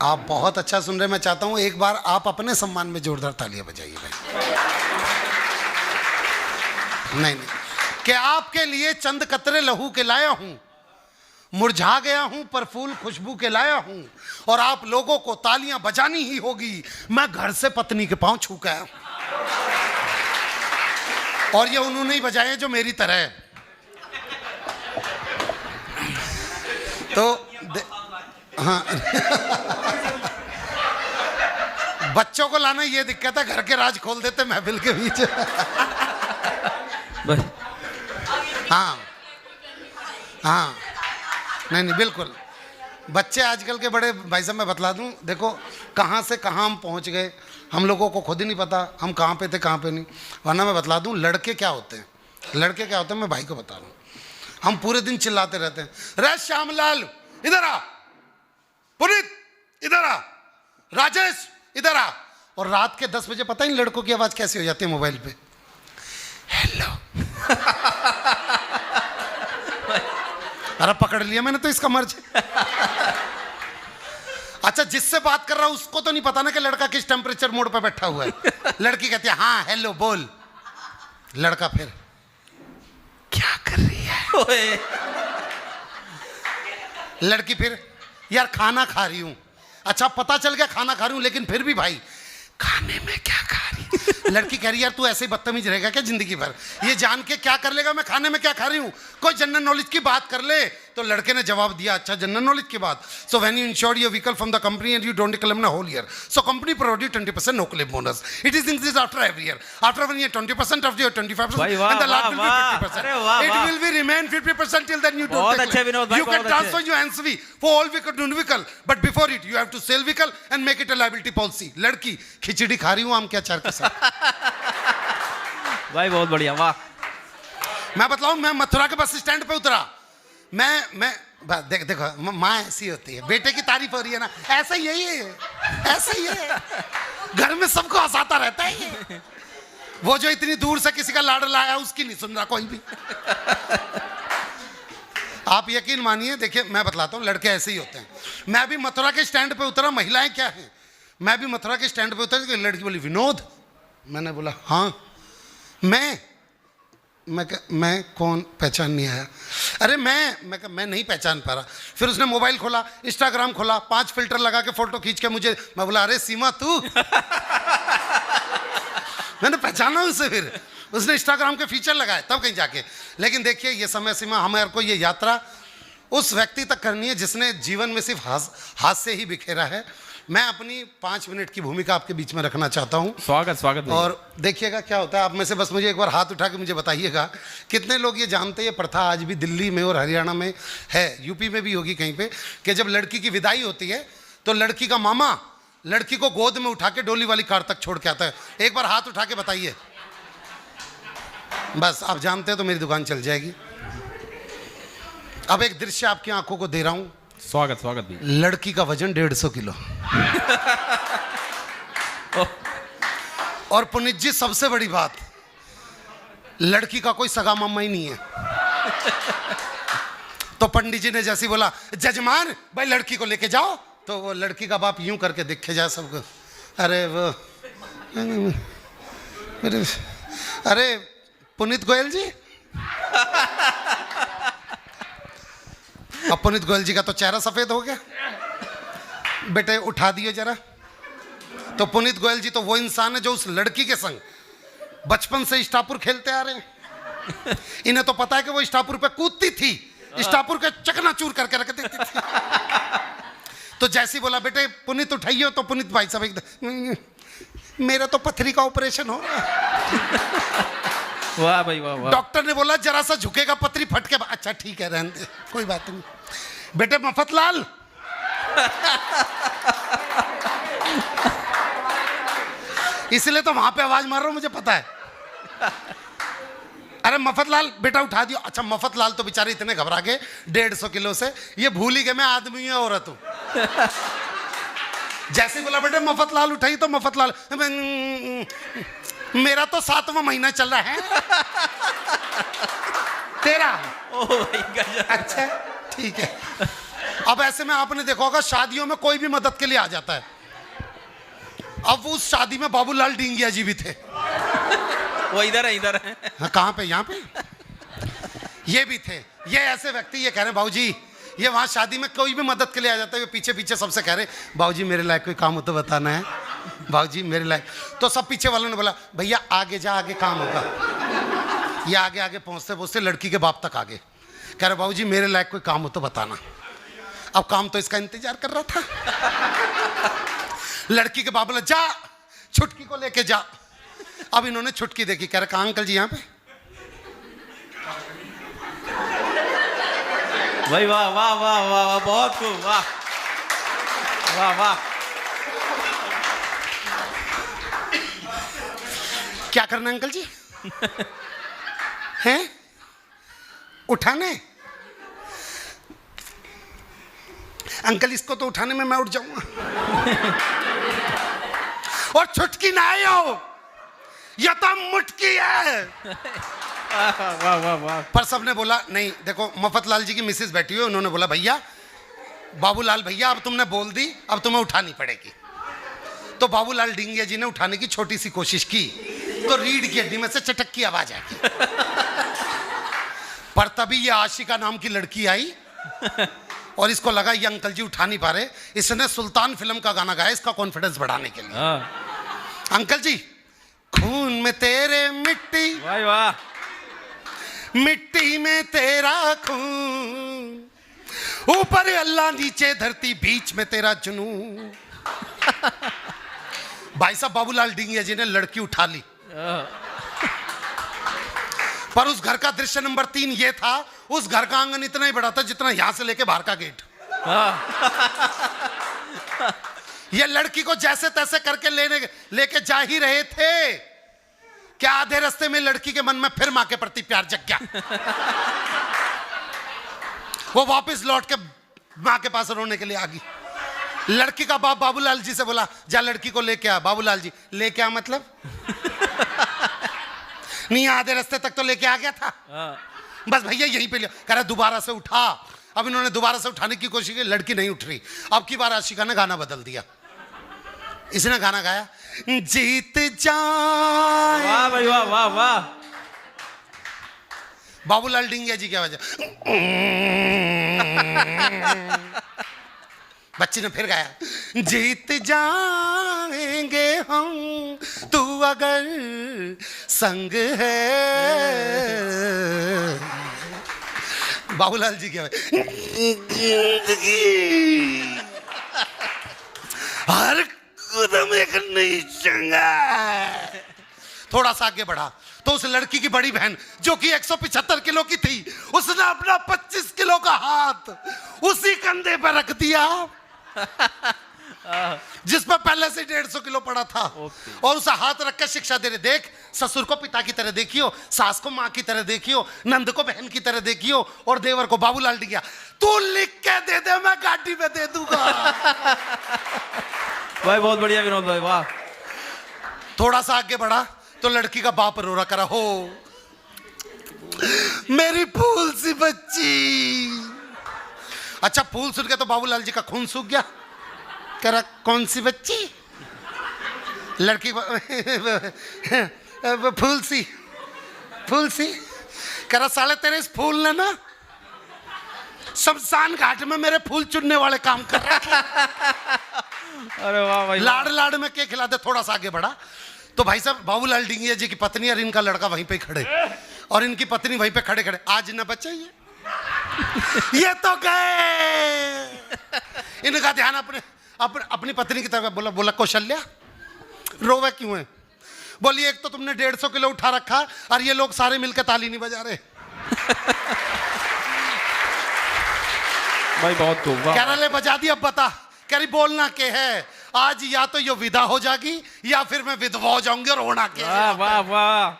आप बहुत अच्छा सुन रहे हैं। मैं चाहता हूं एक बार आप अपने सम्मान में जोरदार तालियां बजाइए भाई। नहीं कि आपके लिए चंद कतरे लहू के लाया हूं, मुरझा गया हूं पर फूल खुशबू के लाया हूं, और आप लोगों को तालियां बजानी ही होगी। मैं घर से पत्नी के पांव छू के आया हूं, और ये उन्होंने ही बजाए जो मेरी तरह है। तो हाँ बच्चों को लाना ये दिक्कत है, घर के राज खोल देते महफिल के बीच। हाँ हाँ, नहीं बिल्कुल। बच्चे आजकल के बड़े भाई साहब, मैं बतला दूं, देखो कहाँ से कहाँ हम पहुँच गए, हम लोगों को खुद ही नहीं पता हम कहाँ पे थे कहाँ पे नहीं। वरना मैं बतला दूं लड़के क्या होते हैं, लड़के क्या होते हैं, मैं भाई को बता रहा हूँ। हम पूरे दिन चिल्लाते रहते हैं, रे श्यामलाल इधर आ, पुनीत इधर आ, राजेश इधर आ, और रात के 10 बजे पता ही लड़कों की आवाज़ कैसी हो जाती है मोबाइल पे, हेलो। अरे पकड़ लिया मैंने तो इसका मर्ज। अच्छा, जिससे बात कर रहा हूं उसको तो नहीं पता ना कि लड़का किस टेम्परेचर मोड पे बैठा हुआ है। लड़की कहती है हाँ हेलो बोल, लड़का फिर क्या कर रही है, लड़की फिर यार खाना खा रही हूं। अच्छा पता चल गया खाना खा रही हूं, लेकिन फिर भी भाई खाने में क्या खा रही। लड़की कह रही यार तू ऐसे ही बदतमीज रहेगा क्या जिंदगी भर, ये जान के क्या कर लेगा मैं खाने में क्या खा रही हूँ, कोई जनरल नॉलेज की बात कर ले। तो लड़के ने जवाब दिया अच्छा जनरल नॉलेज की बात, so when you insure your vehicle from the company and you don't claim in a whole year, so company provide you 20% no claim bonus, it is increase after every year, after 1 year 20% of your 25% and the last will be 50%, it will be remain 50% till then you don't take claim. You can transfer your NCV for all vehicle but before it you have to sell vehicle and make it a liability policy. लड़की खिचड़ी खा रही हूँ आम के अचार के साथ। भाई बहुत बढ़िया, वाह। मैं बतलाऊं, मैं मथुरा के बस स्टैंड पे उतरा, मैं देखो माँ ऐसी होती है, बेटे की तारीफ हो रही है ना, ऐसा ही है, ऐसा ही है, घर में सबको हंसाता रहता है ये। वो जो इतनी दूर से किसी का लाड़ लाया उसकी नहीं सुन रहा कोई भी। आप यकीन मानिए, देखिए मैं बतलाता हूँ लड़के ऐसे ही होते हैं। मैं भी मथुरा के स्टैंड पे उतरा, महिलाएं क्या हैं, मैं भी मथुरा के स्टैंड पे उतरा, लड़की बोली विनोद, मैंने बोला हाँ, मैं कौन, पहचान नहीं आया। अरे मैं नहीं पहचान पा रहा। फिर उसने मोबाइल खोला, इंस्टाग्राम खोला, 5 फिल्टर लगा के फोटो खींच के मुझे, मैं बोला अरे सीमा तू। मैंने पहचाना उसे, फिर उसने इंस्टाग्राम के फीचर लगाए तब कहीं जाके। लेकिन देखिए ये समय सीमा हमारे को, ये यात्रा उस व्यक्ति तक करनी है जिसने जीवन में सिर्फ हास्य ही बिखेरा है। मैं अपनी 5 मिनट की भूमिका आपके बीच में रखना चाहता हूँ। स्वागत। और देखिएगा क्या होता है, आप में से बस मुझे एक बार हाथ उठा के मुझे बताइएगा कितने लोग ये जानते हैं, ये प्रथा आज भी दिल्ली में और हरियाणा में है, यूपी में भी होगी कहीं पे, कि जब लड़की की विदाई होती है तो लड़की का मामा लड़की को गोद में उठा के डोली वाली कार तक छोड़ के आता है। एक बार हाथ उठा के बताइए, बस आप जानते हैं तो मेरी दुकान चल जाएगी। अब एक दृश्य आपकी आंखों को दे रहा हूं। स्वागत भी। लड़की का वजन 150 किलो। और पुनीत जी सबसे बड़ी बात, लड़की का कोई सगा मामा ही नहीं है। तो पंडित जी ने जैसे बोला जजमान भाई लड़की को लेके जाओ, तो वो लड़की का बाप यूं करके देखे जाए सबको, अरे वो अरे पुनीत गोयल जी। अब पुनीत गोयल जी का तो चेहरा सफेद हो गया, बेटे उठा दिए जरा। तो पुनीत गोयल जी तो वो इंसान है जो उस लड़की के संग बचपन से स्टापुर खेलते आ रहे हैं। इन्हें तो पता है कि वो स्टापुर पे कूदती थी, स्टापुर के चकनाचूर करके रख देती थी। तो जैसे बोला बेटे पुनीत उठाइए, तो पुनीत भाई साहब एकदम, मेरा तो पथरी का ऑपरेशन हो रहा है। वाह भाई वाह। डॉक्टर ने बोला जरा सा झुकेगा पथरी फट के, अच्छा ठीक है रहने दे, कोई बात नहीं। बेटे मफतलाल, इसलिए तो वहां पे आवाज मार रहा हूं, मुझे पता है। अरे मफतलाल बेटा उठा दियो। अच्छा मफतलाल तो बेचारे इतने घबरा गए 150 किलो से, ये भूल ही गए मैं आदमी हूं औरत हूं। जैसे बोला बेटे मफतलाल उठाई, तो मफतलाल, मेरा तो 7वां महीना चल रहा है। तेरा? ओ भाई गजब। अच्छा ठीक है। अब ऐसे में आपने देखा होगा शादियों में कोई भी मदद के लिए आ जाता है। अब उस शादी में बाबूलाल डींगिया जी भी थे। वो इधर है, इधर है। हाँ, कहाँ पे? यहाँ पे ये भी थे। ये ऐसे व्यक्ति ये कह रहे हैं बाबूजी, ये वहाँ शादी में कोई भी मदद के लिए आ जाता है, ये पीछे पीछे सबसे कह रहे बाबूजी मेरे लायक कोई काम हो तो बताना है, बाबूजी मेरे लायक। तो सब पीछे वालों ने बोला भैया आगे जा, आगे काम होगा। ये आगे आगे पहुँचते पहुँचते लड़की के बाप तक आगे, कह रहे बाबूजी मेरे लायक कोई काम हो तो बताना। अब काम तो इसका इंतजार कर रहा था। लड़की के बाप बोला जा छुटकी को लेके जा। अब इन्होंने छुटकी देखी, कह रहे कहाँ अंकल जी यहाँ पे? भाई वाह वाह वाह वाह वाह, बहुत खूब, वाह वाह वाह। क्या करना अंकल जी? हैं? उठाने? अंकल इसको तो उठाने में मैं उठ जाऊंगा। और छुटकी ना आई हो, यह तो मुटकी है। वाह वाह वाह। पर सबने बोला नहीं, देखो मफतलाल जी की मिसेज बैठी हुई, उन्होंने बोला भैया बाबूलाल भैया अब तुमने बोल दी, अब तुम्हें उठानी पड़ेगी। तो बाबूलाल डींगिया जी ने उठाने की छोटी सी कोशिश की, तो रीढ़ की हड्डी में से चटक की आवाज आई। पर तभी ये आशिका नाम की लड़की आई और इसको लगा ये अंकल जी उठा नहीं पा रहे, इसने सुल्तान फिल्म का गाना गाया इसका कॉन्फिडेंस बढ़ाने के लिए। अंकल जी खून में तेरे मिट्टी, वाह वाह, मिट्टी में तेरा खून, ऊपर अल्लाह नीचे धरती बीच में तेरा जुनून। भाई साहब बाबूलाल डींगिया जी ने लड़की उठा ली। पर उस घर का दृश्य नंबर 3 ये था, उस घर का आंगन इतना ही बड़ा था जितना यहां से लेके बाहर का गेट। ये लड़की को जैसे तैसे करके लेके जा ही रहे थे, क्या आधे रास्ते में लड़की के मन में फिर मां के प्रति प्यार जग गया। वो वापस लौट के मां के पास रोने के लिए आ गई। लड़की का बाप बाबूलाल जी से बोला जा लड़की को लेके आ। बाबूलाल जी लेके आ मतलब? नहीं आधे रास्ते तक तो लेके आ गया था, बस भैया यहीं पे लिया। कह रहा दोबारा से उठा। अब इन्होंने दोबारा से उठाने की कोशिश की, लड़की नहीं उठ रही। अब की बार आशिका ने गाना बदल दिया। इसने गाना गाया जीत जाए। वाह भाई वाह वाह वाह। बाबूलाल डींगिया जी की आवाज। बच्ची ने फिर गाया जीत जाएंगे हम तू अगर संग है। बाबूलाल जी की आवाज। हर कदम एक नई जंग। थोड़ा सा आगे बढ़ा तो उस लड़की की बड़ी बहन जो कि 175 किलो की थी, उसने अपना 25 किलो का हाथ उसी कंधे पर रख दिया जिस पर पहले से 150 किलो पड़ा था, और उसे हाथ रख कर शिक्षा दे रहे, देख ससुर को पिता की तरह देखियो, सास को माँ की तरह देखियो, नंद को बहन की तरह देखियो, और देवर को बाबूलाल डींगिया तू लिख के दे दे मैं गाड़ी में दे दूंगा। भाई बहुत बढ़िया विनोद भाई, वाह। थोड़ा सा आगे बढ़ा तो लड़की का बाप रो रहा करा हो मेरी फूल सी बच्ची। अच्छा फूल सुन के तो बाबूलाल जी का खून सूख गया। कह रहा कौन सी बच्ची? लड़की फूल सी, फूल सी। कह रहा साले तेरे इस फूल ने ना शमशान घाट में मेरे फूल चुनने वाले काम कर रहा। अरे वाह भाई, लाड़ लाड़ में के खिला दे। थोड़ा सा आगे बढ़ा तो भाई साहब बाबूलाल डींगिया जी की पत्नी और इनका लड़का वहीं पे खड़े, और इनकी पत्नी वहीं पे खड़े खड़े। आज न बचे ये तो गए। इनका ध्यान अपनी पत्नी की तरफ। बोला कौशल्या रोवे क्यों है? बोली एक तो तुमने 150 किलो उठा रखा और ये लोग सारे मिलकर ताली नहीं बजा रहे। भाई बहुत खूब, वाह। कह रहा ले बजा दी, अब बता। कह रही बोलना के है आज, या तो ये विदा हो जाएगी या फिर मैं विधवा हो जाऊंगी और होना के। वाह वाह वाह।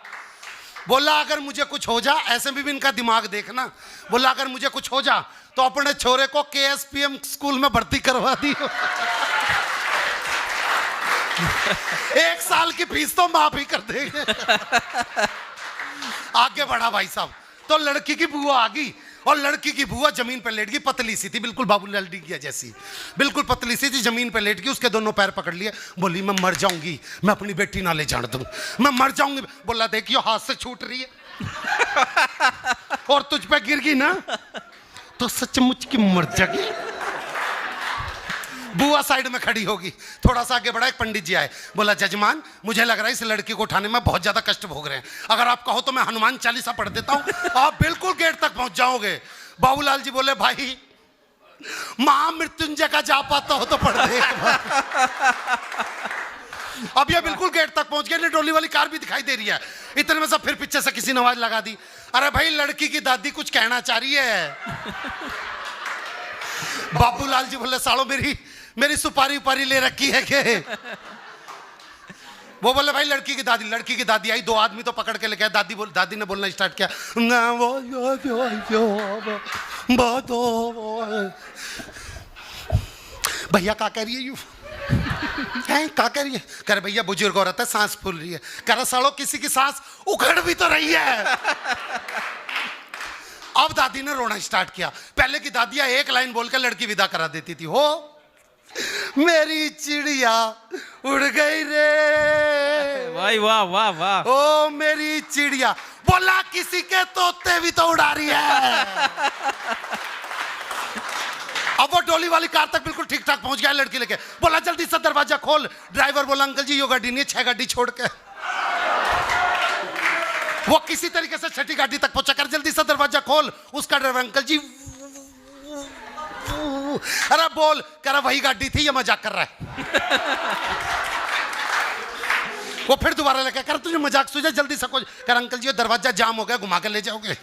बोला अगर मुझे कुछ हो जा, ऐसे भी इनका दिमाग देखना। बोला अगर मुझे कुछ हो जा तो अपने छोरे को KSPM स्कूल में भर्ती करवा दियो। 1 साल की फीस तो माफ ही कर देंगे। आगे बढ़ा भाई साहब तो लड़की की बुआ आ गई और लड़की की बुआ जमीन पर लेट गई, पतली सी थी बिल्कुल बाबूलाल की जैसी, बिल्कुल पतली सी थी, जमीन पर लेट गई, उसके दोनों पैर पकड़ लिए, बोली मैं मर जाऊंगी, मैं अपनी बेटी ना ले जाने दूं, मैं मर जाऊंगी। बोला देखियो हाथ से छूट रही है और तुझ पे गिर गई ना तो सचमुच की मर जाएगी। बुआ साइड में खड़ी होगी, थोड़ा सा आगे बढ़ा, एक पंडित जी आए, बोला जजमान मुझे लग रहा है इस लड़की को उठाने में बहुत ज्यादा कष्ट भोग रहे हैं, अगर आप कहो तो मैं हनुमान चालीसा पढ़ देता हूं, आप बिल्कुल गेट तक पहुंच जाओगे। बाबूलाल जी बोले भाई महामृत्युंजय का जा पाता हो तो पढ़ दे। अब ये बिल्कुल गेट तक पहुंच गए, डोली वाली कार भी दिखाई दे रही है, इतने में सब फिर पीछे से किसी ने आवाज लगा दी, अरे भाई लड़की की दादी कुछ कहना चाह रही है। बाबूलाल जी बोले सालो मेरी सुपारी उपारी ले रखी है के? वो बोले भाई लड़की की दादी आई, दो आदमी तो पकड़ के लेके आए, दादी ने बोलना स्टार्ट किया, भैया क्या कह रही है यू है, क्या कह रही है? कह रहे भैया बुजुर्ग औरत है सांस फूल रही है। कह रहा सालो किसी की सांस उखड़ भी तो रही है। अब दादी ने रोना स्टार्ट किया, पहले की दादियां एक लाइन बोलकर लड़की विदा करा देती थी, हो मेरी चिड़िया उड़ गई रे, भाई वाह वाह वाह, ओ मेरी चिड़िया, बोला किसी के तोते भी तो उड़ा रही है। अब वो डोली वाली कार तक बिल्कुल ठीक ठाक पहुंच गया, लड़की लेके बोला जल्दी से दरवाजा खोल। ड्राइवर बोला अंकल जी यो गाड़ी नहीं, 6 गाड़ी छोड़ के। वो किसी तरीके से 6ठी गाड़ी तक पहुंचा, कर जल्दी से दरवाजा खोल। उसका ड्राइवर अंकल जी, अरे बोल, कह रहा वही गाड़ी थी, ये मजाक कर रहा है। वो फिर दोबारा लेके, कर तुझे मजाक सूझा, जल्दी से खोल। कर अंकल जी दरवाजा जाम हो गया, घुमा के ले जाओगे?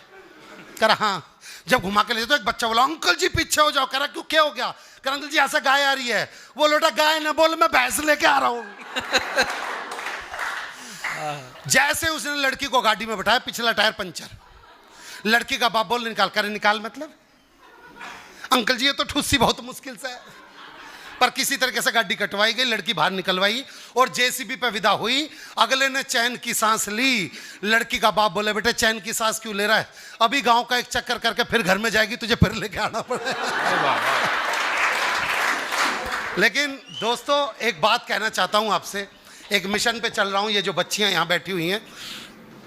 कर हाँ। जब घुमा के ले तो एक बच्चा बोला अंकल जी पीछे हो जाओ। कह रहा क्यों, क्या हो गया? कर अंकल जी ऐसा गाय आ रही है। वो लोटा गाय ना बोल, मैं भैंस लेके आ रहा हूं। जैसे उसने लड़की को गाड़ी में बैठाया, पिछला टायर पंचर। लड़की का बाप बोल निकाल। कर निकाल मतलब? अंकल जी ये तो ठुस्सी बहुत मुश्किल से है, पर किसी तरीके से गाड़ी कटवाई गई, लड़की बाहर निकलवाई और जेसीबी पे विदा हुई। अगले ने चैन की सांस ली। लड़की का बाप बोले बेटे चैन की सांस क्यों ले रहा है? अभी गांव का एक चक्कर करके फिर घर में जाएगी, तुझे फिर लेके आना पड़ेगा। लेकिन दोस्तों एक बात कहना चाहता हूं आपसे, एक मिशन पे चल रहा हूं। ये जो बच्चियां यहां बैठी हुई हैं,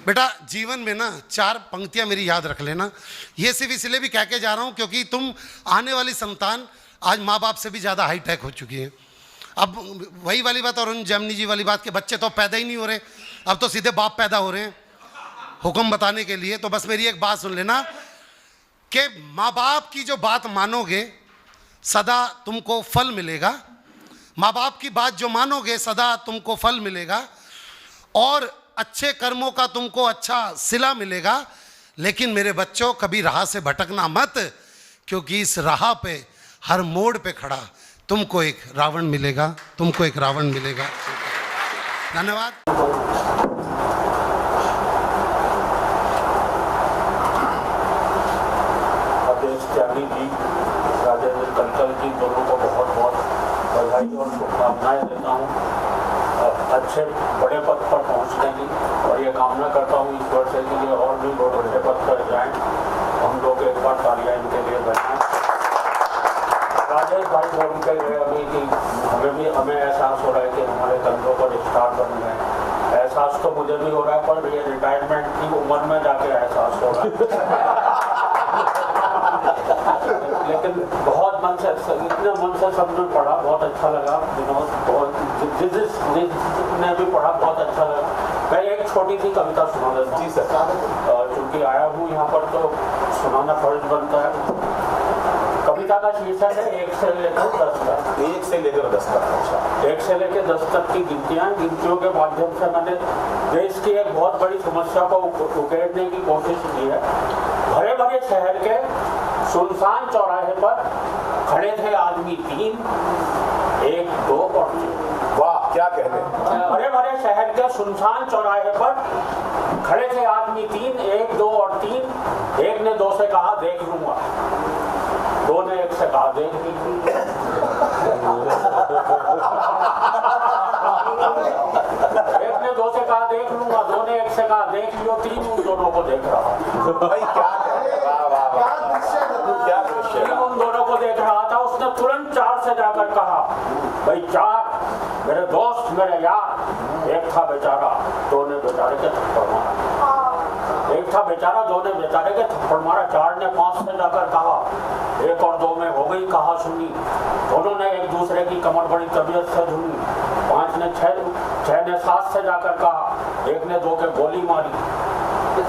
बेटा जीवन में ना 4 पंक्तियां मेरी याद रख लेना। ये सिर्फ इसलिए भी कह के जा रहा हूं क्योंकि तुम आने वाली संतान आज माँ बाप से भी ज़्यादा हाईटेक हो चुकी है। अब वही वाली बात और जमनी जी वाली बात के बच्चे तो पैदा ही नहीं हो रहे, अब तो सीधे बाप पैदा हो रहे हैं हुक्म बताने के लिए। तो बस मेरी एक बात सुन लेना कि माँ बाप की जो बात मानोगे सदा तुमको फल मिलेगा। माँ बाप की बात जो मानोगे सदा तुमको फल मिलेगा और अच्छे कर्मों का तुमको अच्छा सिला मिलेगा। लेकिन मेरे बच्चों कभी राह से भटकना मत, क्योंकि इस राह पे हर मोड़ पे खड़ा तुमको एक रावण मिलेगा, तुमको एक रावण मिलेगा। धन्यवाद। अध्यक्ष त्यागी जी, राजेंद्र कंकल जी, दोनों को बहुत बहुत बधाई और शुभकामनाएं देता हूँ अच्छे बड़े पद पर पहुँचने की, और ये कामना करता हूँ ईश्वर से कि ये और भी बहुत बड़े पद पर जाएं। हम लोग एक बार तालियां इनके लिए बजाएं। राजेश भाई बोल के गए अभी कि हमें एहसास हो रहा है कि हमारे कंधों पर स्टार बन गए। एहसास तो मुझे भी हो रहा है, पर ये रिटायरमेंट की उम्र में जाके एहसास हो रहा है। लेकिन बहुत मन से, इतने मन से सबने पढ़ा, बहुत अच्छा लगा। विनोद जिसने भी पढ़ा बहुत अच्छा लगा। मैं एक छोटी सी कविता सुना देता हूँ। जी सर। चूंकि आया हूँ यहाँ पर तो सुनाना फर्ज बनता है। कविता का शीर्षक है 1 से लेकर 10 तक। 1 से लेकर 10 तक। अच्छा, 1 से लेकर 10 तक की गिनतियों के माध्यम से मैंने देश की एक बहुत बड़ी समस्या को उकेरने की कोशिश की है। भरे भरे शहर के सुनसान चौराहे पर खड़े थे आदमी 3, 1, 2 और 3। वाह क्या कहते हैं। भरे भरे शहर के सुनसान चौराहे पर खड़े थे आदमी 3, 1, 2 और 3। एक ने 2 से कहा देख लूंगा, 2 ने 1 से कहा देख लीजिए। एक ने 2 से कहा देख लूंगा, 2 ने 1 से कहा देख लियो, 3 उन दोनों को देख रहा। भाई क्या कहते हैं। वाह वाह वाह। भाई 4 मेरे दोस्त मेरे यार, एक था बेचारा, 2 ने बेचारे के थप्पड़ मारा। एक था बेचारा, 2 ने बेचारे के थप्पड़ मारा। 4 ने 5 से जाकर कहा, 1 और 2 में हो गई कहा सुनी। दोनों ने एक दूसरे की कमर बड़ी तबीयत से धुनी। 5 ने 6 ने 7 से जाकर कहा, 1 ने 2 के गोली मारी।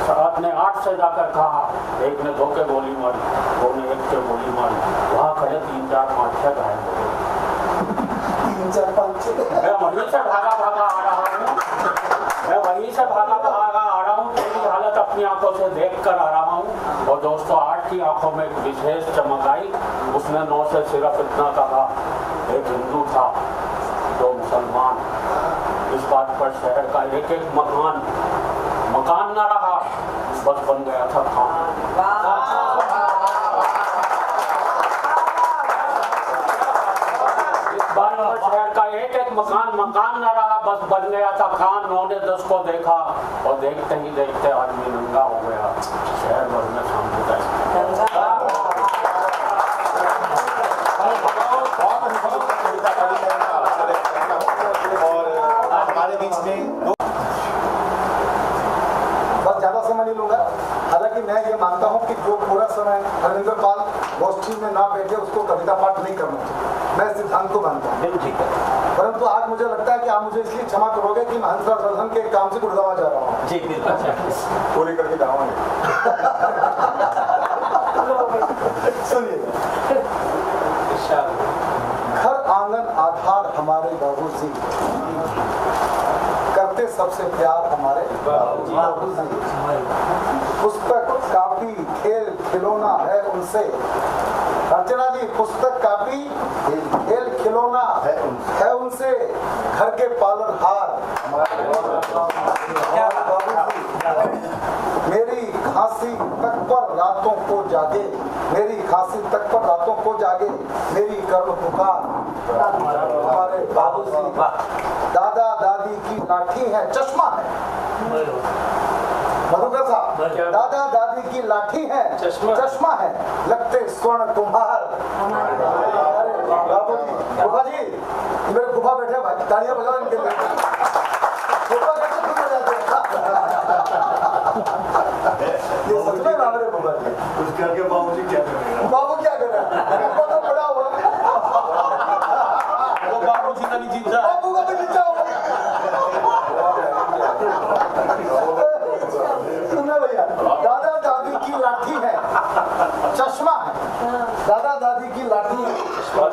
7 ने 8 से जाकर कहा, 1 ने 2 के गोली मारी। 2 ने 1 के गोली मारी। वहाँ खड़े 3 4 5 6 घायल हो गए। 3 4 5 6 मैं वहीं से भागा आ रहा हूँ। मैं वहीं से भागा आ रहा हूँ। तेरी हालत अपनी आंखों से देख कर आ रहा हूँ। और दोस्तों 8 की आंखों में एक विशेष चमक आई। उसने 9 से सिर्फ इतना कहा, एक हिंदू था 2 मुसलमान। इस बात पर शहर का एक एक मकान न रहा, बस बन गया था खान। शहर का एक एक मकान न रहा, बस बन गया था खान। 9 ने 10 को देखा और देखते ही देखते आदमी नंगा हो गया। शहर भर में और हमारे बीच में बस ज्यादा समय नहीं लूंगा। हालांकि मैं ये मानता हूँ कि जो पूरा समय हरिंदर पाल गोष्ठी में ना बैठे उसको कविता पाठ नहीं करना चाहिए। मैं इस सिद्धांत को मानता हूँ, ठीक है। परंतु आज मुझे लगता है कि आप मुझे इसलिए क्षमा करोगे कि मैं हंसराज वर्धन के काम से गुड़गांव जा रहा हूँ। जी बिल्कुल पूरी करके जाऊंगे। सुनिए, घर आंगन आधार हमारे बाबूजी, करते सबसे प्यार हमारे बाबूजी। पुस्तक कापी खेल खिलौना है उनसे। अर्चना जी, पुस्तक कापी खेल खिलौना है उनसे। घर के पालनहार हमारे बाबूजी। मेरी खांसी तक पर रातों को जागे, मेरी खांसी तक पर रातों को जागे, मेरी कर्ण पुकार हमारे बाबूजी। दादा दादी की लाठी है, चश्मा है। मधुकर साहब, दादा दादी की लाठी है, चश्मा है, लगते स्वर्ण कुम्हार बाबूजी। फूफा जी, मेरे फूफा बैठे भाई, तालियां बजाओ इनके लिए। फूफा कैसे खुद हो जाते ये सच में हमारे फूफा जी। कुछ करके बाबूजी क्या कर रहे हैं? बाबू क्या कर रहे हैं? फूफा तो बड़ा हुआ, वो बाबूजी का नहीं जीता। बाबू का भी जीता हुआ। सुनो भैया, दादा दादी की लाठी है, चश्मा है। दादा दादी की लाठी है,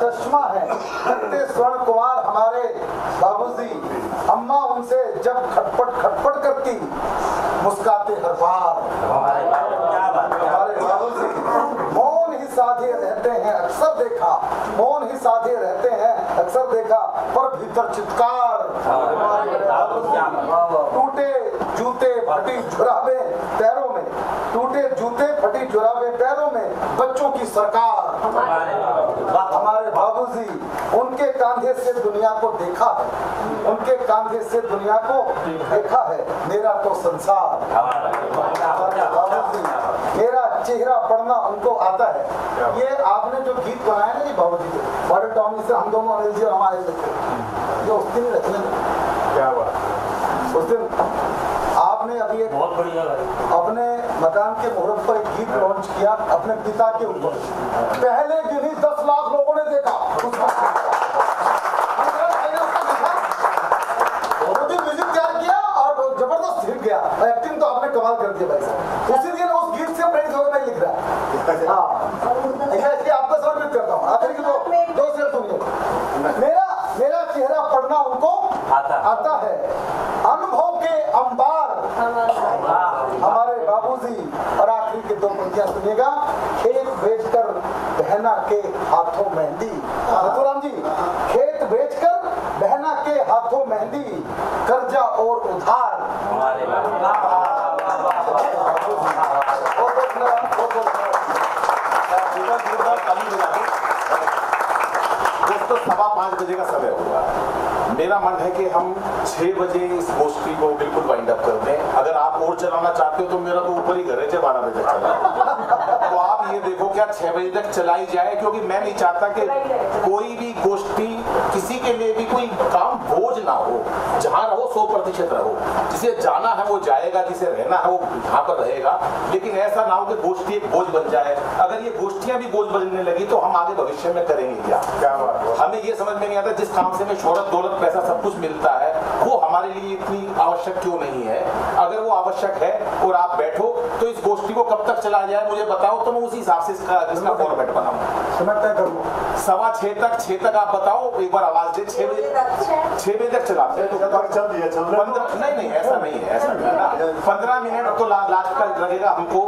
चश्मा है, लगते स्वर्ण कुमार हमारे बाबूजी। अम्मा उनसे जब खटपट करती, मुस्काते हर बार हमारे बाबूजी। मौन ही साधे रहते हैं अक्सर देखा, मौन ही साधे रहते हैं अक्सर देखा, पर भीतर चित्कार हमारे बाबूजी। टूटे जूते फटी जुराबे पैरों में, टूटे जूते फटी जुराबे पैरों में, बच्चों की सरकार हमारे बाबूजी। उनके कांधे से दुनिया को देखा है, उनके कांधे से दुनिया को देखा है, मेरा तो संसार हमारे बाबूजी। मेरा चेहरा पढ़ना उनको आता है। ये आपने जो गीत बनाया ना जी बाबूजी के, बॉर्डर टाउन से हम दोनों अनिल जी और हमारे ये उस दिन रखने क्या बात? उस दिन आपने अभी एक बहुत बढ़िया अपने मकान के मुहूर्त पर एक गीत लॉन्च किया अपने पिता के ऊपर। पहले दिन ही 10 लाख लोगों ने देखा उस म्यूजिक तैयार किया और जबरदस्त हिट गया। एक्टिंग तो आपने कमाल कर दिया भाई साहब। उसी दिन उस गीत से प्रेरित होकर मैं लिख रहा। हाँ, इसलिए आपका समर्पित करता हूँ। आखिर की दो शेर सुनिए। मेरा चेहरा पढ़ना उनको आता है, अनुभव के अंबार हमारे बाबूजी। और आखिरी के 2 पंक्तियां सुनिएगा। खेत बेचकर बहना के हाथों मेहंदी, मथुराम जी, खेत बेचकर बहना के हाथों मेहंदी, कर्जा और उधार हमारे दोस्तों 5:15 बजे का समय होगा। मेरा मन है कि हम 6 बजे इस गोष्ठी को बिल्कुल वाइंड अप कर दें। अगर आप और चलाना चाहते हो तो मेरा तो ऊपर ही घर है, 12 बजे तक चला। तो आप ये देखो क्या 6 बजे तक चलाई जाए, क्योंकि मैं नहीं चाहता कि कोई भी गोष्ठी किसी के लिए भी कोई काम बोझ ना हो। जहाँ रहो 100% रहो, जिसे जाना है वो जाएगा, जिसे रहना है वो यहाँ पर रहेगा, लेकिन ऐसा ना हो कि गोष्ठी एक बोझ बन जाए। अगर ये गोष्ठियाँ भी बोझ बनने लगी तो हम आगे भविष्य में करेंगे क्या? हमें ये समझ में नहीं आता जिस काम से हमें शोहरत, दौलत, पैसा सब कुछ मिलता है वो हमारे लिए इतनी आवश्यक क्यों नहीं है? अगर वो आवश्यक है और आप बैठो तो इस गोष्ठी को कब तक चला जाए मुझे बताओ, तो मैं उसी हिसाब से इसका फॉर्मेट बनाऊं। 6:15 तक 6 तक आप बताओ, एक बार आवाज दे। 6 बजे तक चलाते हैं तो नहीं ऐसा नहीं है, ऐसा नहीं है ना। 15 मिनट तो लास्ट का लगेगा हमको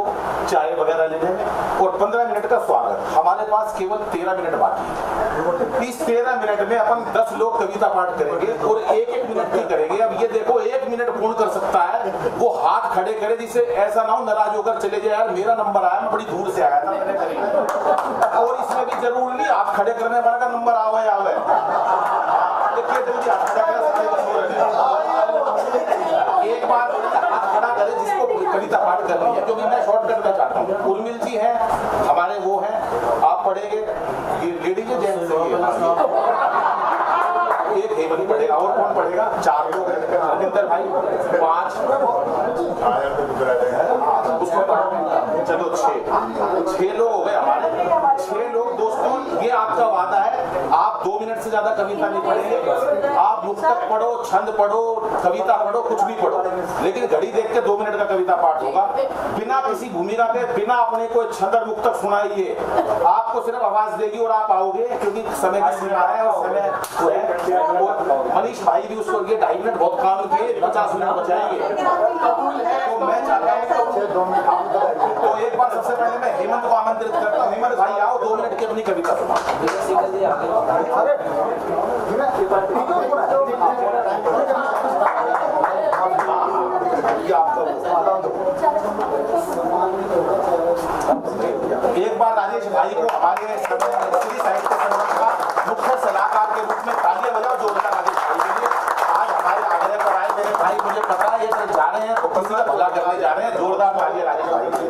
चाय वगैरह लेने में, और 15 मिनट का स्वागत। हमारे पास केवल 13 मिनट बाकी है। इस 13 मिनट में अपन 10 लोग कविता पाठ करेंगे और 1-1 मिनट की करेंगे। अब ये देखो 1 मिनट पूर्ण कर सकता है वो हाथ खड़े करे, जिससे ऐसा ना हो नाराज होकर चले जाए, यार मेरा नंबर आया, मैं बड़ी दूर से आया था, मैंने करी। और इसमें भी जरूरी नहीं आप खड़े करने वाला का नंबर आवे। एक बार हाथ खड़ा करे जिसको कविता पाठ करनी है, क्योंकि मैं शॉर्टकट में चाहता हूँ। उर्मिल जी हैं हमारे, वो हैं, आप पढ़ेंगे। ये लेडीज है, जेंट्स एक हेमंत पढ़ेगा, और कौन पढ़ेगा? 4 लोग हैं, रविंदर भाई 5, उसको चलो 6 लोग हो गए हमारे। 6 लोग दोस्तों, ये आपका वादा है, आप 2 मिनट से ज्यादा कविता नहीं पढ़ेंगे। आप मुक्तक पढ़ो, छंद पढ़ो, कविता पढ़ो, कुछ भी पढ़ो, लेकिन घड़ी देख के 2 मिनट का कविता पाठ होगा, बिना किसी भूमिका के, बिना अपने कोई छंद और मुक्तक सुनाइए। आपको सिर्फ आवाज देगी और आप आओगे, क्योंकि समय की सीमा है और समय तो है। मनीष भाई भी उसको ये 2.5 मिनट बहुत काम किए, 50 मिनट बचाएंगे। तो मैं चाहता हूँ तो एक बार सबसे पहले मैं हेमंत को आमंत्रित करता हूँ। हेमंत भाई आओ, 2 मिनट की अपनी कविता सुनाओ। एक बार राजेश भाई को हमारे श्री साहित्य संगठन का मुख्य सलाहकार के रूप में तालियां बजाओ जोरदार राजेश भाई के लिए। आज हमारे आग्रह पर आए मेरे भाई, मुझे पता है ये जा रहे हैं तो किसी का भला करने जा रहे हैं। जोरदार तालियां राजेश भाई के लिए।